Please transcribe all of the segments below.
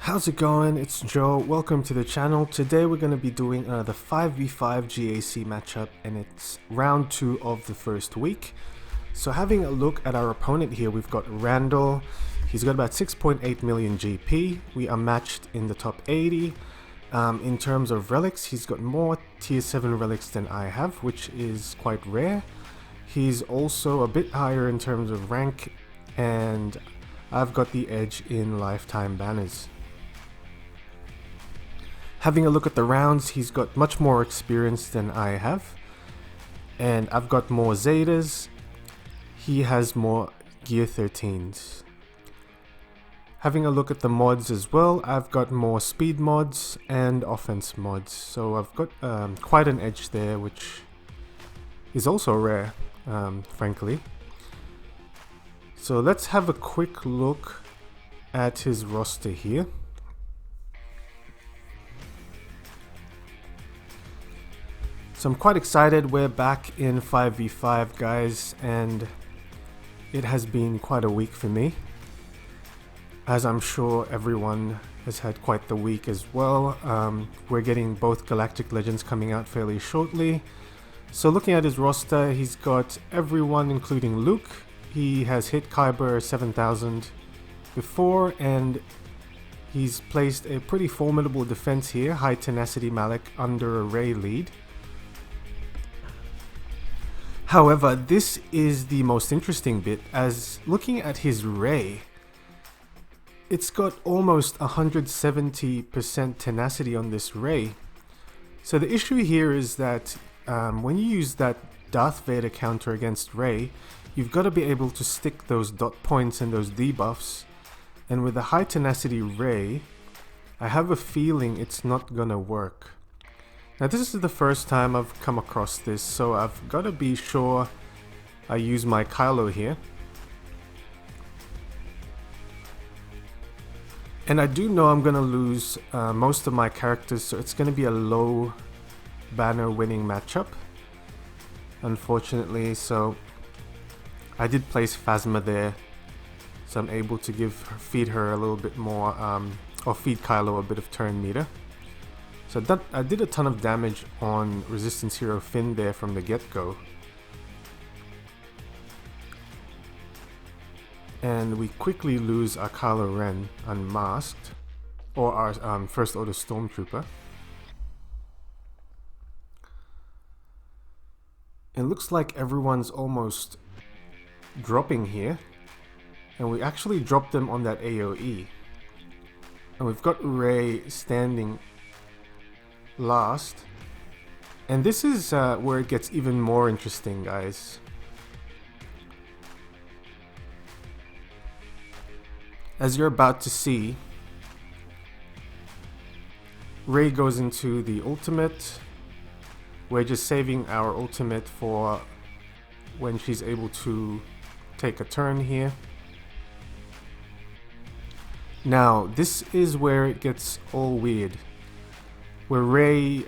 How's it going? It's Joe. Welcome to the channel. Today we're going to be doing the 5v5 GAC matchup, and it's round 2 of the first week. So having a look at our opponent here, we've got Randall. He's got about 6.8 million GP. We are matched in the top 80. In terms of relics, he's got more tier 7 relics than I have, which is quite rare. He's also a bit higher in terms of rank, and I've got the edge in lifetime banners. Having a look at the rounds, he's got much more experience than I have, and I've got more Zetas. He has more gear 13s. Having a look at the mods as well, I've got more speed mods and offense mods, so I've got quite an edge there, which is also rare, frankly. So let's have a quick look at his roster here. So I'm quite excited. We're back in 5v5, guys, and it has been quite a week for me, as I'm sure everyone has had quite the week as well. We're getting both Galactic Legends coming out fairly shortly. So looking at his roster, he's got everyone including Luke. He has hit Kyber 7000 before, and he's placed a pretty formidable defense here. High Tenacity Malik under a Ray lead. However, this is the most interesting bit, as looking at his Ray, it's got almost 170% tenacity on this Ray. So the issue here is that when you use that Darth Vader counter against Ray, you've got to be able to stick those dot points and those debuffs. And with the high tenacity Ray, I have a feeling it's not gonna work. Now this is the first time I've come across this, so I've got to be sure I use my Kylo here. And I do know I'm going to lose most of my characters, so it's going to be a low banner winning matchup, unfortunately. So I did place Phasma there, so I'm able to feed her a little bit more, or feed Kylo a bit of turn meter. So I did a ton of damage on Resistance Hero Finn there from the get-go. And we quickly lose our Kylo Ren unmasked, or our First Order Stormtrooper. It looks like everyone's almost dropping here, and we actually dropped them on that AoE. And we've got Rey standing last, and this is where it gets even more interesting, guys. As you're about to see, Rey goes into the ultimate. We're just saving our ultimate for when she's able to take a turn here. Now this is where it gets all weird, where Rey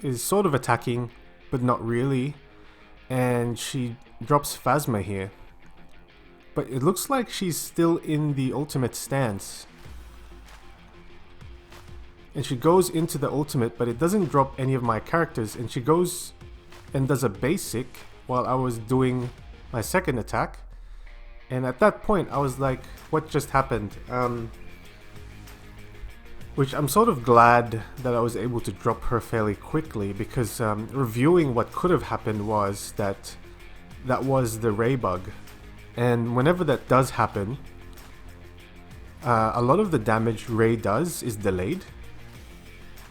is sort of attacking, but not really, and she drops Phasma here. But it looks like she's still in the ultimate stance. And she goes into the ultimate, but it doesn't drop any of my characters, and she goes and does a basic while I was doing my second attack. And at that point, I was like, what just happened? Which I'm sort of glad that I was able to drop her fairly quickly, because reviewing what could have happened was that was the Rey bug. And whenever that does happen, a lot of the damage Rey does is delayed.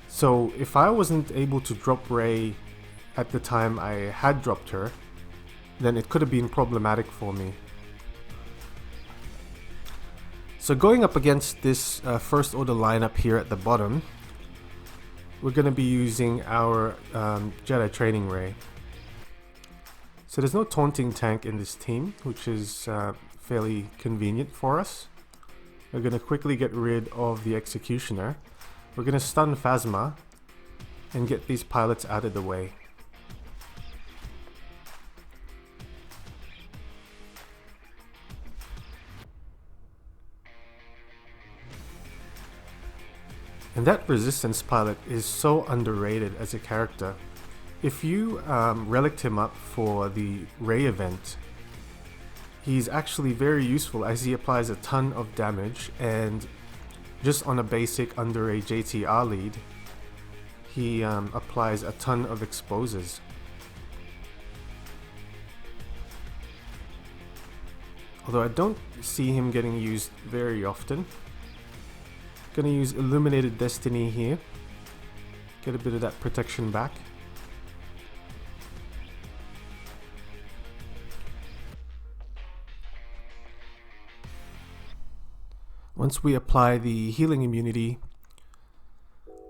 So if I wasn't able to drop Rey at the time I had dropped her, then it could have been problematic for me. So going up against this First Order lineup here at the bottom, we're going to be using our Jedi Training Rey. So there's no taunting tank in this team, which is fairly convenient for us. We're going to quickly get rid of the Executioner. We're going to stun Phasma and get these pilots out of the way. And that resistance pilot is so underrated as a character. If you relicked him up for the Ray event, he's actually very useful as he applies a ton of damage, and just on a basic under a JTR lead, he applies a ton of exposures. Although I don't see him getting used very often. Gonna use Illuminated Destiny here. Get a bit of that protection back. Once we apply the healing immunity,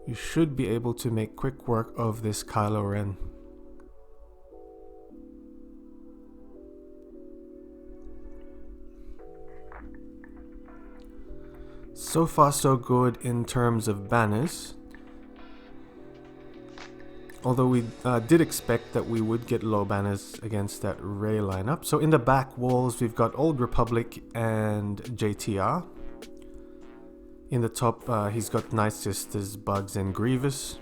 you should be able to make quick work of this Kylo Ren. So far so good in terms of banners. Although we did expect that we would get low banners against that Rey lineup. So in the back walls we've got Old Republic and JTR. In the top he's got Night Sisters, Bugs and Grievous.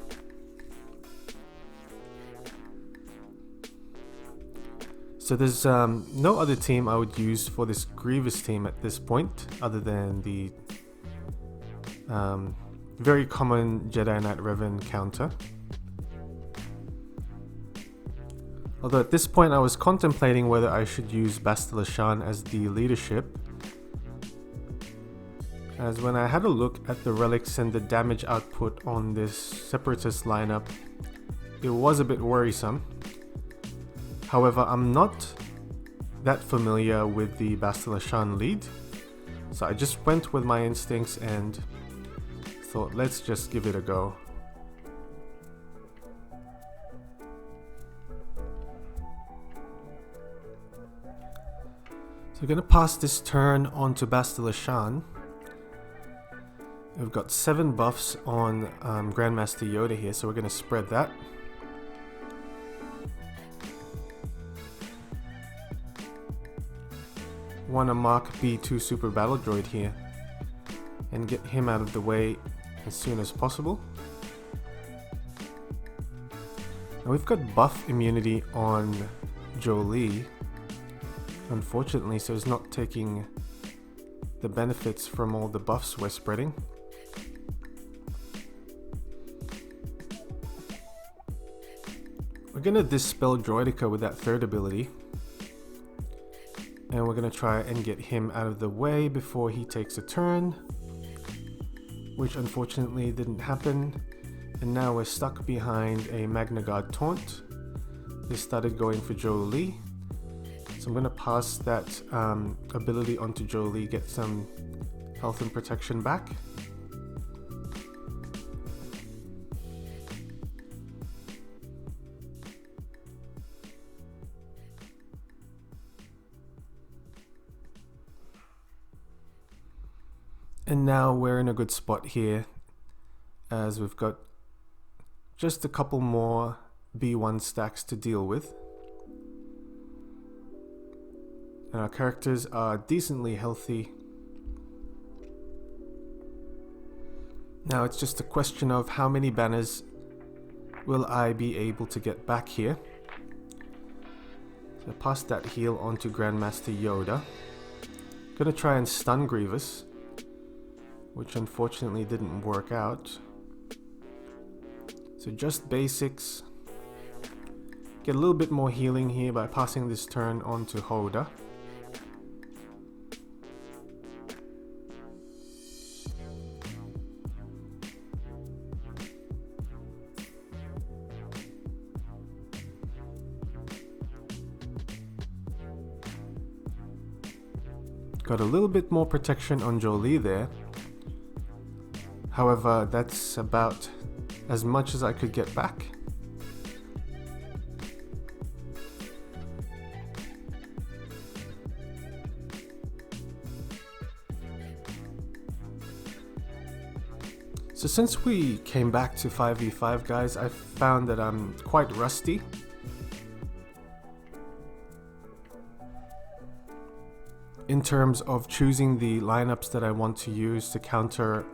So there's no other team I would use for this Grievous team at this point other than the very common Jedi Knight Revan counter. Although at this point I was contemplating whether I should use Bastila Shan as the leadership, as when I had a look at the relics and the damage output on this Separatist lineup, it was a bit worrisome. However, I'm not that familiar with the Bastila Shan lead, so I just went with my instincts and thought, let's just give it a go. So we're going to pass this turn on to Bastila Shan. We've got 7 buffs on Grandmaster Yoda here, so we're going to spread that. Want to mark B2 Super Battle Droid here and get him out of the way as soon as possible. Now we've got buff immunity on Jolie, unfortunately, so he's not taking the benefits from all the buffs we're spreading. We're gonna dispel Droidica with that third ability, and we're gonna try and get him out of the way before he takes a turn, which unfortunately didn't happen, and now we're stuck behind a Magna Guard taunt. They started going for Jolie, so I'm gonna pass that ability onto Jolie, get some health and protection back. And now we're in a good spot here, as we've got just a couple more B1 stacks to deal with. And our characters are decently healthy. Now it's just a question of how many banners will I be able to get back here. So pass that heal on to Grandmaster Yoda. Gonna try and stun Grievous, which unfortunately didn't work out. So just basics. Get a little bit more healing here by passing this turn on to Hoda. Got a little bit more protection on Jolie there. However, that's about as much as I could get back. So since we came back to 5v5, guys, I found that I'm quite rusty. In terms of choosing the lineups that I want to use to counter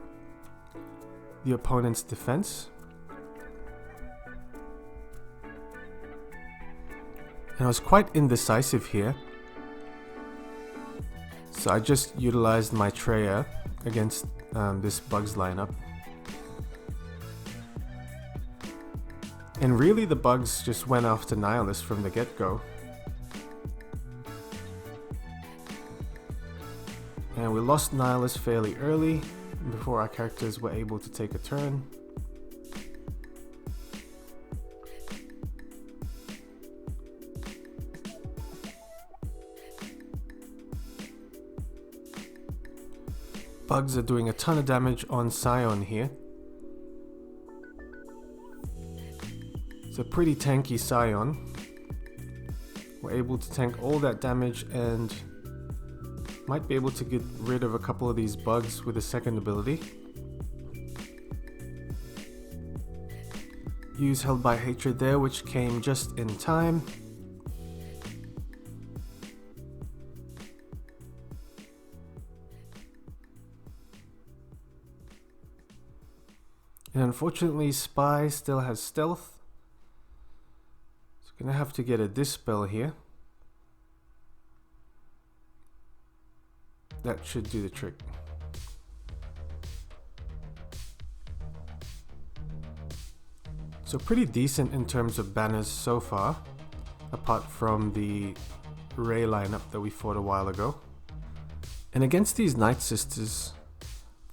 the opponent's defense. And I was quite indecisive here, so I just utilized my Treya against this Bugs lineup. And really the Bugs just went after Nihilus from the get-go. And we lost Nihilus fairly early, before our characters were able to take a turn. Bugs are doing a ton of damage on Scion here. It's a pretty tanky Scion. We're able to tank all that damage and might be able to get rid of a couple of these bugs with a second ability. Use Held by Hatred there, which came just in time. And unfortunately, Spy still has stealth. So gonna have to get a Dispel here. That should do the trick. So pretty decent in terms of banners so far, apart from the Ray lineup that we fought a while ago. And against these Night Sisters,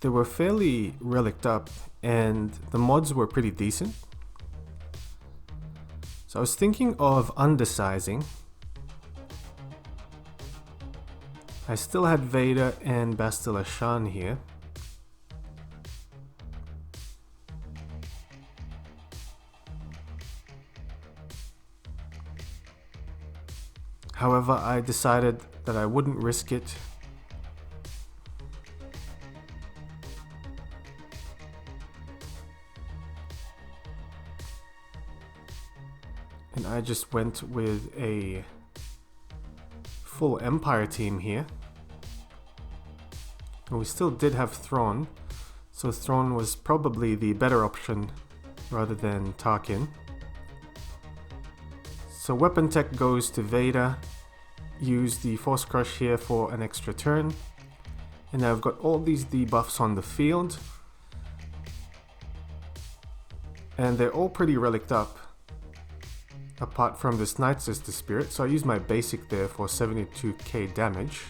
they were fairly relicked up and the mods were pretty decent. So I was thinking of undersizing. I still had Vader and Bastila Shan here. However, I decided that I wouldn't risk it. And I just went with a full Empire team here. And we still did have Thrawn, so Thrawn was probably the better option rather than Tarkin. So weapon tech goes to Vader. Use the Force Crush here for an extra turn. And now I've got all these debuffs on the field. And they're all pretty relicked up, apart from this Night Sister Spirit. So I use my basic there for 72k damage.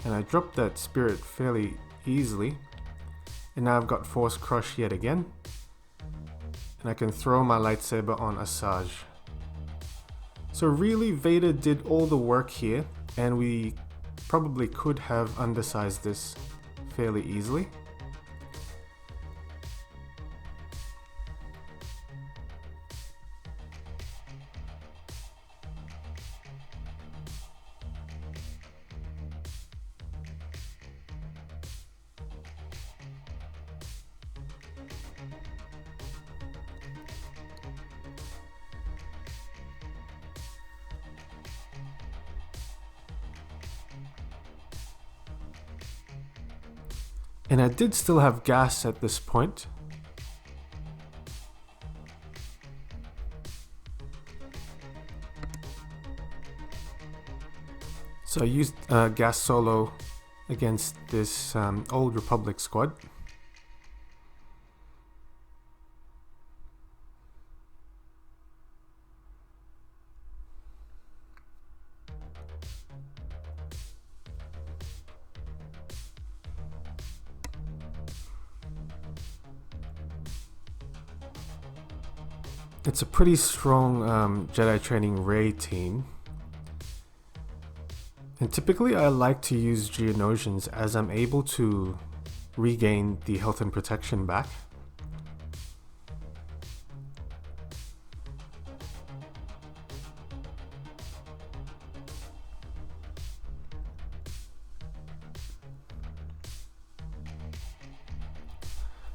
And I dropped that Spirit fairly easily. And now I've got Force Crush yet again. And I can throw my lightsaber on Asajj. So really, Vader did all the work here, and we probably could have undersized this fairly easily. And I did still have gas at this point. So I used gas solo against this Old Republic squad. It's a pretty strong Jedi training Rey team. And typically I like to use Geonosians as I'm able to regain the health and protection back.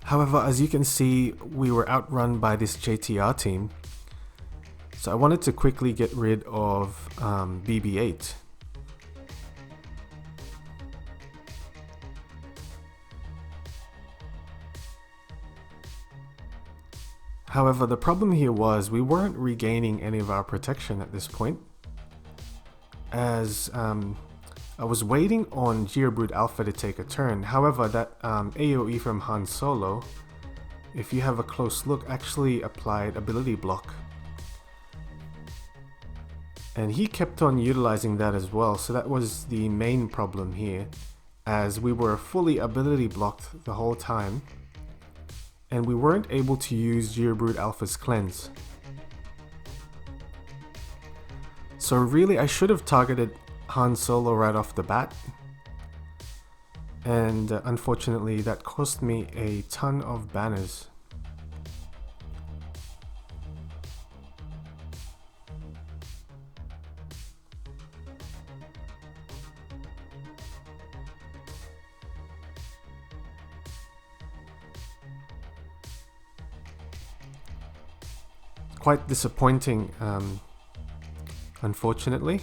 However, as you can see, we were outrun by this JTR team. So I wanted to quickly get rid of BB-8. However, the problem here was we weren't regaining any of our protection at this point, as I was waiting on Geobrute Alpha to take a turn. However, that AoE from Han Solo, if you have a close look, actually applied ability block. And he kept on utilizing that as well, so that was the main problem here, as we were fully ability blocked the whole time, and we weren't able to use Geobrute Alpha's cleanse. So really I should have targeted Han Solo right off the bat, and unfortunately that cost me a ton of banners. Quite disappointing, unfortunately.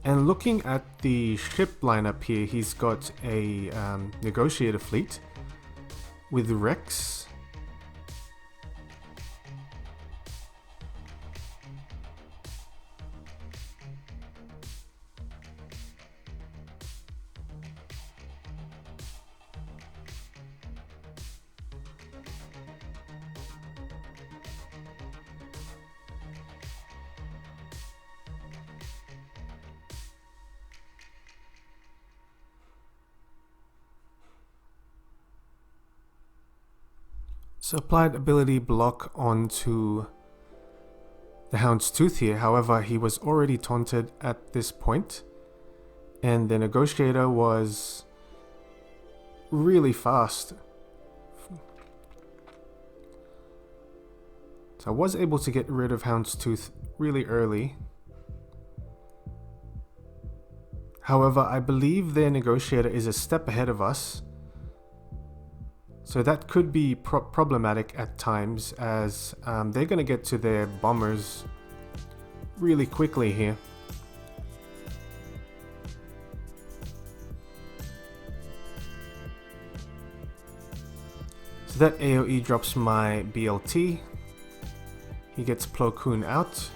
And looking at the ship lineup here, he's got a negotiator fleet with Rex, so applied ability block onto the Houndstooth here. However, he was already taunted at this point, and the negotiator was really fast. So I was able to get rid of Houndstooth really early. However, I believe their negotiator is a step ahead of us, so that could be problematic at times, as they're going to get to their bombers really quickly here. So that AoE drops my BLT. He gets Plo Koon out.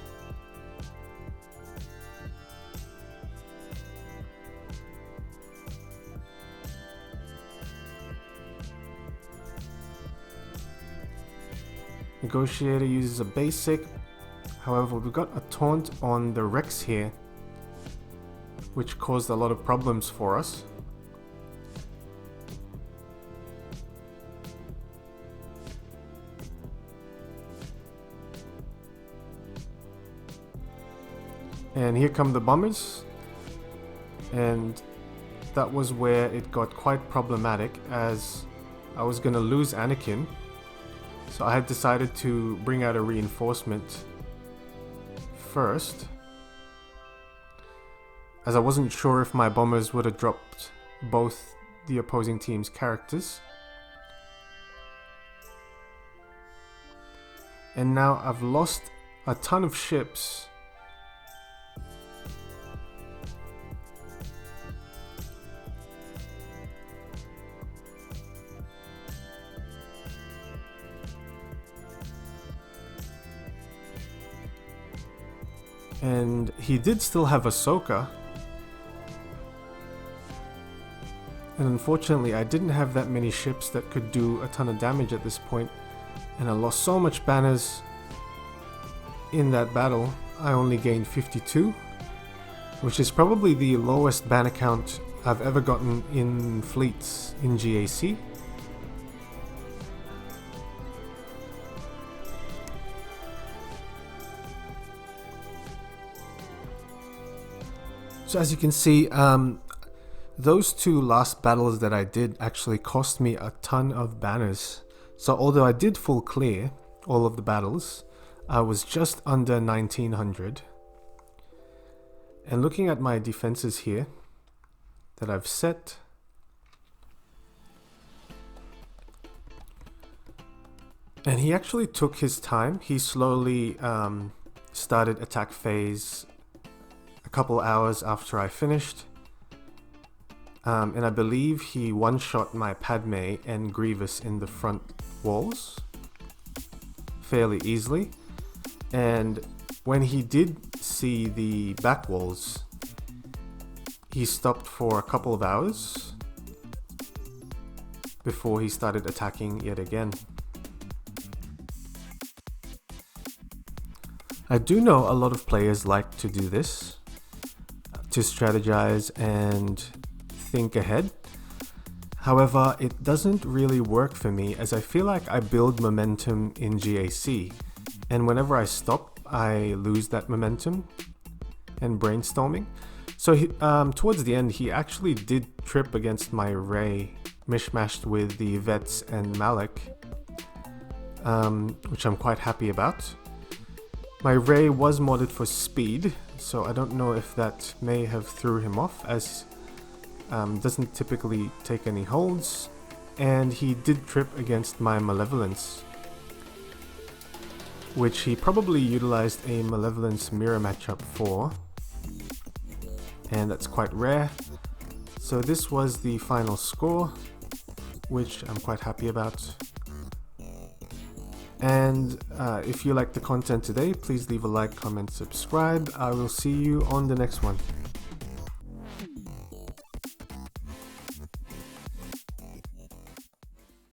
Negotiator uses a basic. However, we got a taunt on the Rex here, which caused a lot of problems for us. And here come the bombers, and that was where it got quite problematic, as I was going to lose Anakin. So I had decided to bring out a reinforcement first, as I wasn't sure if my bombers would have dropped both the opposing team's characters. And now I've lost a ton of ships. And he did still have Ahsoka. And unfortunately, I didn't have that many ships that could do a ton of damage at this point. And I lost so much banners in that battle. I only gained 52, which is probably the lowest banner count I've ever gotten in fleets in GAC. So as you can see, those two last battles that I did actually cost me a ton of banners. So although I did full clear all of the battles, I was just under 1900. And looking at my defenses here that I've set, and he actually took his time. He slowly started attack phase a couple hours after I finished. And I believe he one-shot my Padme and Grievous in the front walls fairly easily. And when he did see the back walls, he stopped for a couple of hours before he started attacking yet again. I do know a lot of players like to do this, to strategize and think ahead. However, it doesn't really work for me, as I feel like I build momentum in GAC, and whenever I stop, I lose that momentum and brainstorming. So towards the end, he actually did trip against my Rey, mishmashed with the Vets and Malak, which I'm quite happy about. My Rey was modded for speed, so I don't know if that may have threw him off, as doesn't typically take any holds, and he did trip against my Malevolence, which he probably utilized a Malevolence mirror matchup for, and that's quite rare. So this was the final score, which I'm quite happy about. And if you like the content today, please leave a like, comment, subscribe. I will see you on the next one.